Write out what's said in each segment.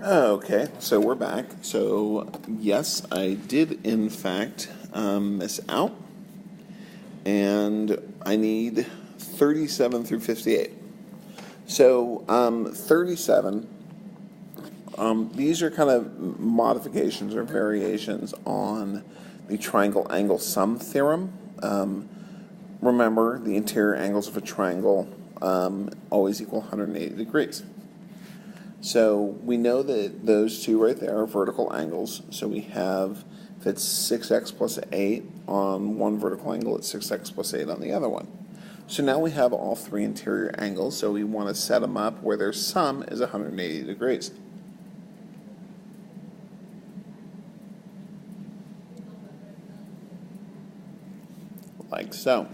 Okay, so we're back. So, yes, I did in fact miss out, and I need 37 through 58. So, 37, these are kind of modifications or variations on the triangle angle sum theorem. Remember, the interior angles of a triangle always equal 180 degrees. So we know that those two right there are vertical angles. So we have, if it's 6x plus 8 on one vertical angle, it's 6x plus 8 on the other one. So now we have all three interior angles, so we want to set them up where their sum is 180 degrees. Like so.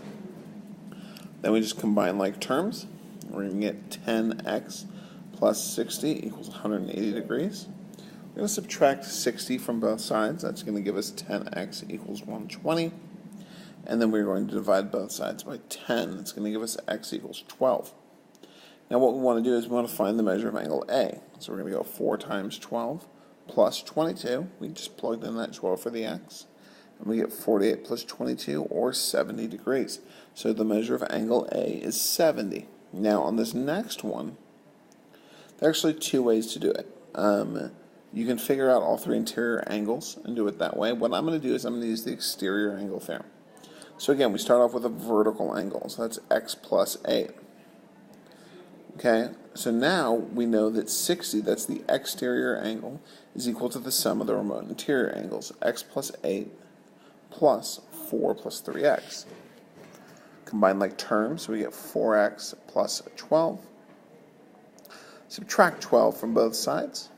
Then we just combine like terms. We're going to get 10x plus 60 equals 180 degrees. We're going to subtract 60 from both sides. That's going to give us 10x equals 120. And then we're going to divide both sides by 10. That's going to give us x equals 12. Now what we want to do is we want to find the measure of angle A. So we're going to go 4 times 12 plus 22. We just plugged in that 12 for the x. And we get 48 plus 22, or 70 degrees. So the measure of angle A is 70. Now on this next one, there are actually two ways to do it. You can figure out all three interior angles and do it that way. What I'm going to do is I'm going to use the exterior angle theorem. So again, we start off with a vertical angle. So that's x plus 8. Okay, so now we know that 60, that's the exterior angle, is equal to the sum of the remote interior angles, x plus 8 plus 4 plus 3x. Combine like terms, so we get 4x plus 12. Subtract 12 from both sides,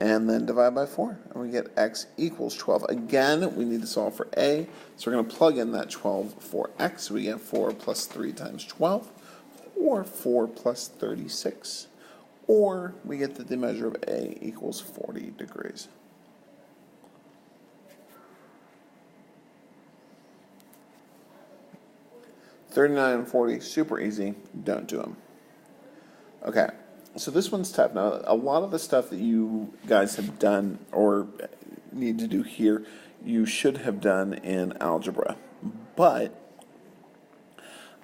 and then divide by 4, and we get x equals 12. Again, we need to solve for a, so we're going to plug in that 12 for x. So we get 4 plus 3 times 12, or 4 plus 36, or we get that the measure of a equals 40 degrees. (39) and 40, super easy, don't do them. Okay, so this one's tough. Now, a lot of the stuff that you guys have done or need to do here, you should have done in algebra. But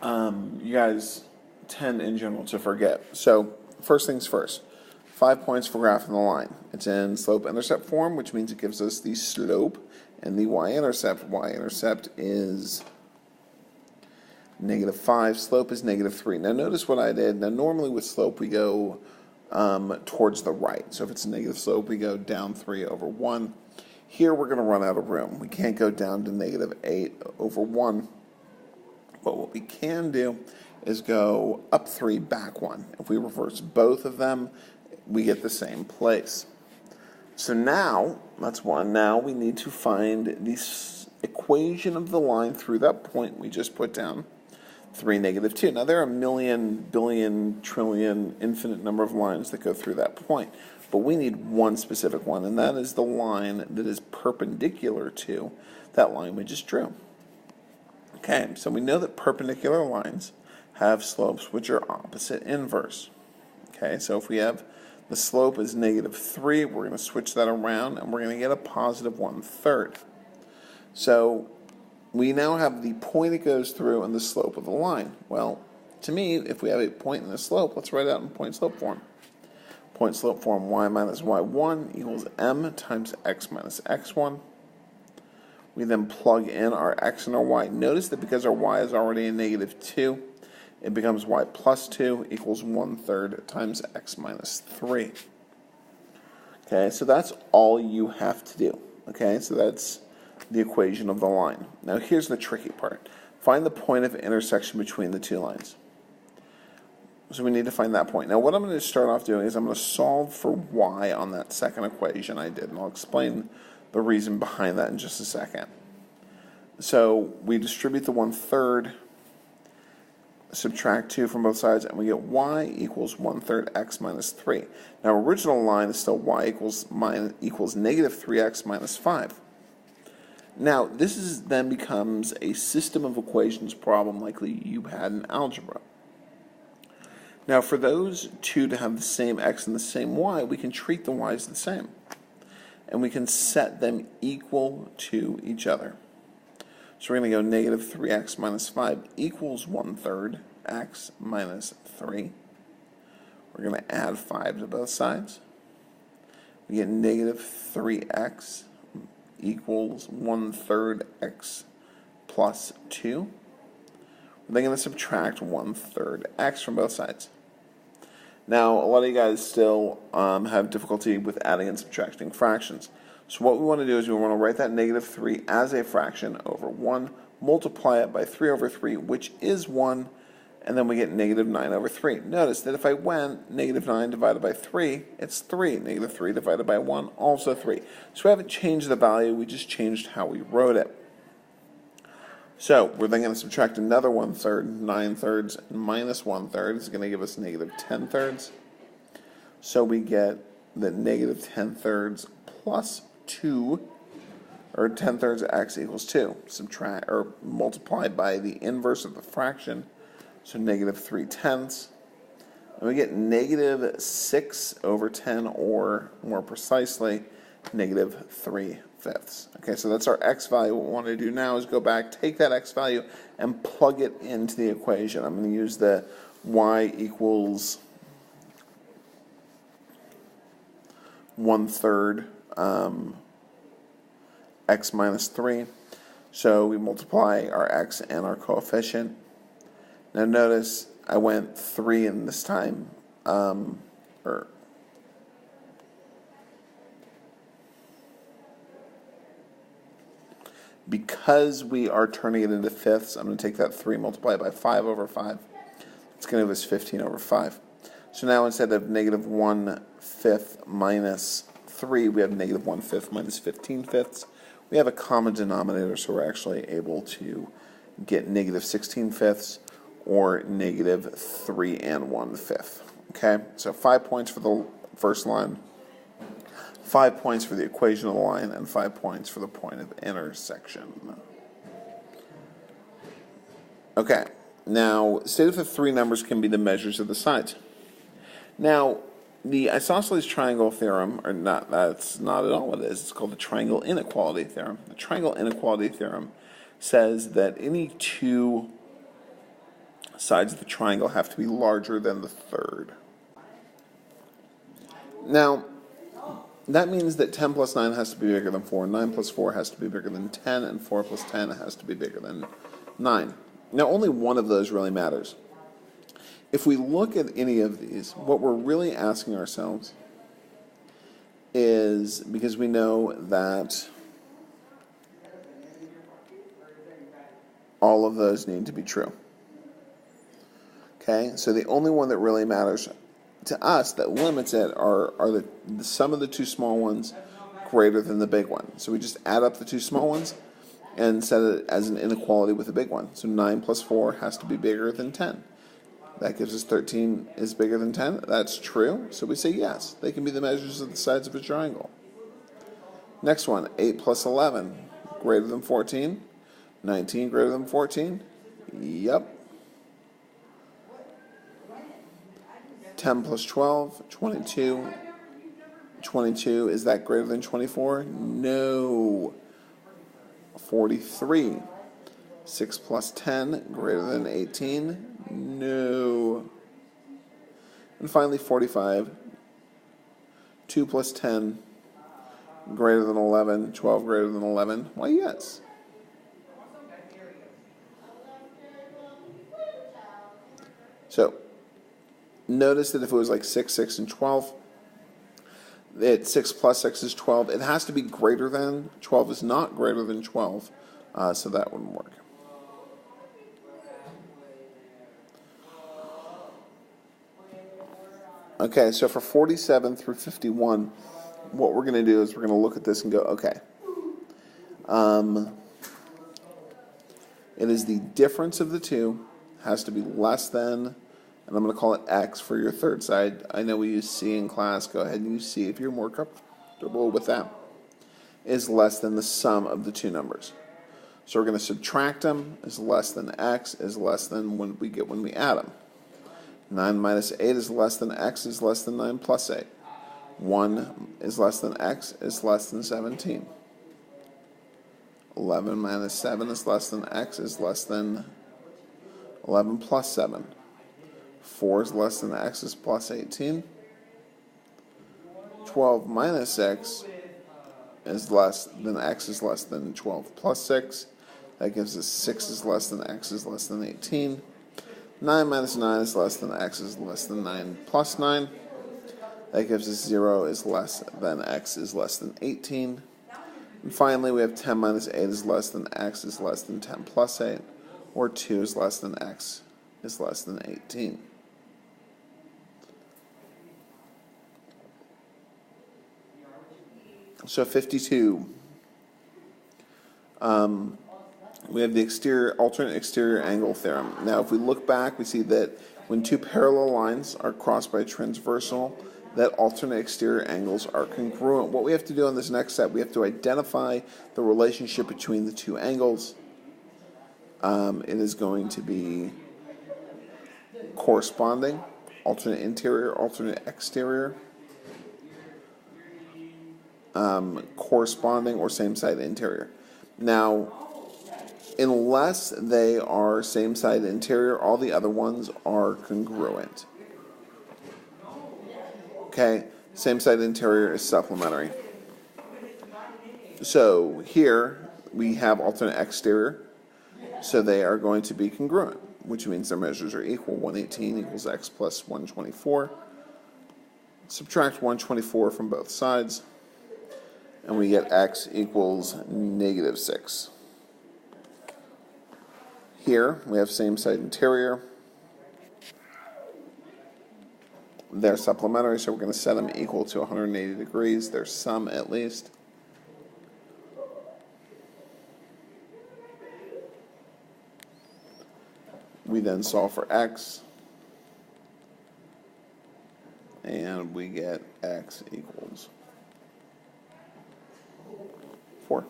you guys tend in general to forget. So, first things first, 5 points for graphing the line. It's in slope-intercept form, which means it gives us the slope and the y-intercept. Y-intercept is -5, slope is -3. Now notice what I did. Now normally with slope we go towards the right. So if it's a negative slope, we go down 3 over 1. Here we're going to run out of room. We can't go down to -8 over 1. But what we can do is go up 3, back 1. If we reverse both of them, we get the same place. So now, that's one. Now we need to find the equation of the line through that point we just put down. 3, -2. Now, there are a million, billion, trillion, infinite number of lines that go through that point. But we need one specific one, and that is the line that is perpendicular to that line we just drew. Okay, so we know that perpendicular lines have slopes which are opposite inverse. Okay, so if we have the slope is -3, we're going to switch that around, and we're going to get a positive 1/3. So we now have the point it goes through and the slope of the line. Well, to me, if we have a point and a slope, let's write it out in point-slope form. Point-slope form, y minus y1 equals m times x minus x1. We then plug in our x and our y. Notice that because our y is already a -2, it becomes y plus 2 equals 1/3 times x minus 3. Okay, so that's all you have to do. Okay, so that's the equation of the line. Now here's the tricky part. Find the point of intersection between the two lines. So we need to find that point. Now what I'm going to start off doing is I'm going to solve for y on that second equation I did, and I'll explain the reason behind that in just a second. So we distribute the 1/3, subtract 2 from both sides, and we get y equals 1/3 x minus 3. Now original line is still y equals -3x minus 5. Now, this then becomes a system of equations problem likely you had in algebra. Now for those two to have the same x and the same y, we can treat the y's the same. And we can set them equal to each other. So we're going to go negative 3x minus 5 equals 1/3 x minus 3. We're going to add 5 to both sides. We get negative 3x equals 1/3 x plus 2. We're then going to subtract 1/3 x from both sides. Now, a lot of you guys still have difficulty with adding and subtracting fractions. So what we want to do is we want to write that negative 3 as a fraction over 1, multiply it by 3 over 3, which is 1, and then we get negative 9 over 3. Notice that if I went negative 9 divided by 3, it's 3. Negative 3 divided by 1, also 3. So we haven't changed the value, we just changed how we wrote it. So we're then going to subtract another 1/3, 9/3 minus 1/3 is going to give us negative 10/3. So we get that negative 10/3 plus 2, or 10/3 x equals 2. Subtract or multiply by the inverse of the fraction, so negative 3/10. And we get negative 6 over 10, or more precisely, negative 3/5. Okay, so that's our x value. What we want to do now is go back, take that x value, and plug it into the equation. I'm going to use the y equals 1/3 x minus 3. So we multiply our x and our coefficient. Now notice I went 3 in this time, because we are turning it into fifths, I'm going to take that 3 multiplied by 5 over 5. It's going to give us 15 over 5. So now instead of negative 1/5 minus 3, we have negative 1/5 minus 15/5. We have a common denominator, so we're actually able to get negative 16/5 or negative 3 1/5. Okay, so 5 points for the first line, 5 points for the equation of the line, and 5 points for the point of intersection. Okay, now state if the three numbers can be the measures of the sides. Now, the isosceles triangle theorem, or not, that's not at all what it is. It's called the triangle inequality theorem. The triangle inequality theorem says that any two sides of the triangle have to be larger than the third. Now, that means that 10 plus 9 has to be bigger than 4, 9 plus 4 has to be bigger than 10, and 4 plus 10 has to be bigger than 9. Now, only one of those really matters. If we look at any of these, what we're really asking ourselves is, because we know that all of those need to be true. Okay, so the only one that really matters to us that limits it are the sum of the two small ones greater than the big one. So we just add up the two small ones and set it as an inequality with the big one. So 9 plus 4 has to be bigger than 10. That gives us 13 is bigger than 10. That's true. So we say yes. They can be the measures of the sides of a triangle. Next one, 8 plus 11 greater than 14. 19 greater than 14. Yep. 10 plus 12, 22. 22, is that greater than 24? No. 43. 6 plus 10, greater than 18? No. And finally 45. 2 plus 10, greater than 11. 12 greater than 11? Why, yes. So, notice that if it was like 6, 6, and 12, 6 plus 6 is 12. It has to be greater than. 12 is not greater than 12, so that wouldn't work. Okay, so for 47 through 51, what we're going to do is we're going to look at this and go, okay. It is the difference of the two, has to be less than, and I'm going to call it x for your third side. I know we use c in class. Go ahead and use c if you're more comfortable with that. Is less than the sum of the two numbers. So we're going to subtract them. Is less than x is less than when we add them. 9 minus 8 is less than x is less than 9 plus 8. 1 is less than x is less than 17. 11 minus 7 is less than x is less than 11 plus 7. 4 is less than x is plus 18. 12 minus 6 is less than x is less than 12 plus 6. That gives us 6 is less than x is less than 18. 9 minus 9 is less than x is less than 9 plus 9. That gives us 0 is less than x is less than 18. And finally, we have 10 minus 8 is less than x is less than 10 plus 8, or 2 is less than x is less than 18. So 52. We have the alternate exterior angle theorem. Now, if we look back, we see that when two parallel lines are crossed by a transversal, that alternate exterior angles are congruent. What we have to do in this next step, we have to identify the relationship between the two angles. It is going to be corresponding, alternate interior, alternate exterior, corresponding, or same side interior. Now, unless they are same side interior, all the other ones are congruent. Okay, same side interior is supplementary. So here we have alternate exterior, so they are going to be congruent, which means their measures are equal. 118 equals x plus 124. Subtract 124 from both sides, and we get x equals negative 6. Here we have same side interior. They're supplementary, so we're going to set them equal to 180 degrees, their sum at least. We then solve for x, and we get x equals 4.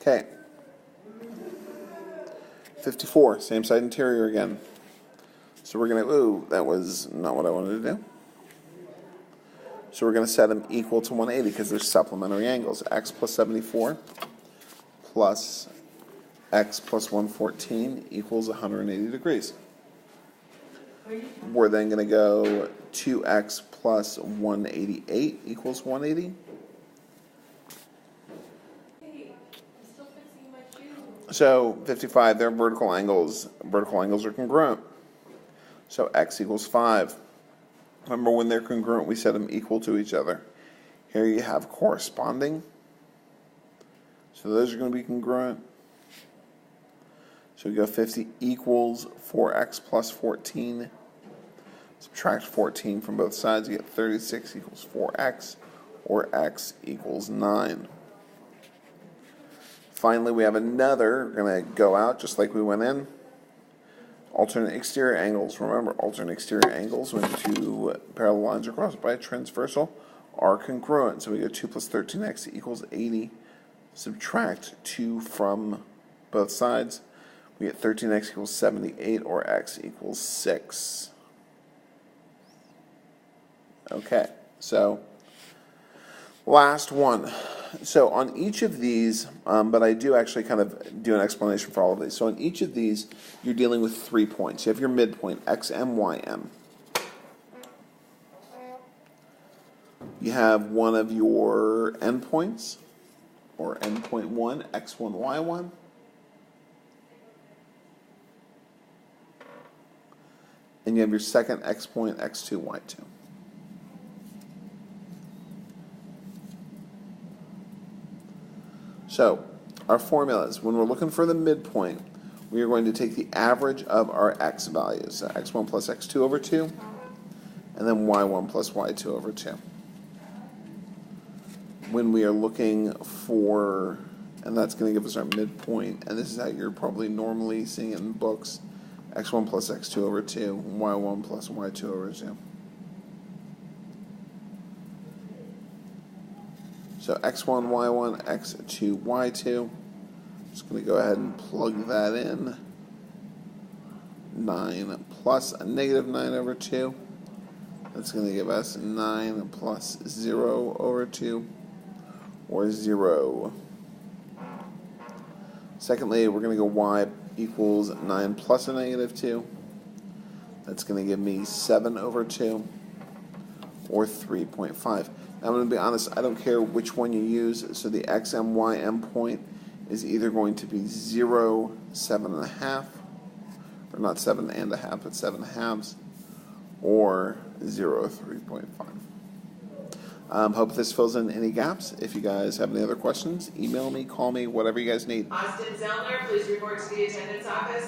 Okay. 54, same side interior again. So we're going to, that was not what I wanted to do. So we're going to set them equal to 180 because they're supplementary angles. X plus 74 plus x plus 114 equals 180 degrees. We're then going to go 2x plus 188 equals 180. So 55, their vertical angles are congruent. So x equals 5. Remember, when they're congruent, we set them equal to each other. Here you have corresponding. So those are going to be congruent. So we go 50 equals 4x plus 14. Subtract 14 from both sides, you get 36 equals 4x, or x equals 9. Finally, we have another, we're going to go out just like we went in. Alternate exterior angles. Remember, alternate exterior angles, when two parallel lines are crossed by a transversal, are congruent. So we go 2 plus 13x equals 80. Subtract 2 from both sides. We get 13x equals 78, or x equals 6. Okay, so last one. So on each of these, but I do actually kind of do an explanation for all of these. So on each of these, you're dealing with 3 points. You have your midpoint, xm, ym. You have one of your endpoints, or endpoint 1, x1, y1. And you have your second x point, x2, y2. So, our formulas, when we're looking for the midpoint, we are going to take the average of our x values. So x1 plus x2 over 2, and then y1 plus y2 over 2. When we are looking for, and that's going to give us our midpoint, and this is how you're probably normally seeing it in books, x1 plus x2 over 2, y1 plus y2 over 2. So x1, y1, x2, y2. Just going to go ahead and plug that in. 9 plus a negative 9 over 2. That's going to give us 9 plus 0 over 2, or 0. Secondly, we're going to go y equals 9 plus a negative 2. That's going to give me 7 over 2, or 3.5. Now, I'm going to be honest, I don't care which one you use, so the x and y endpoint is either going to be 0, 7.5, or not 7.5, but 7 halves, or 0, 3.5. Hope this fills in any gaps. If you guys have any other questions, email me, call me, whatever you guys need. Austin Zellner, please report to the attendance office.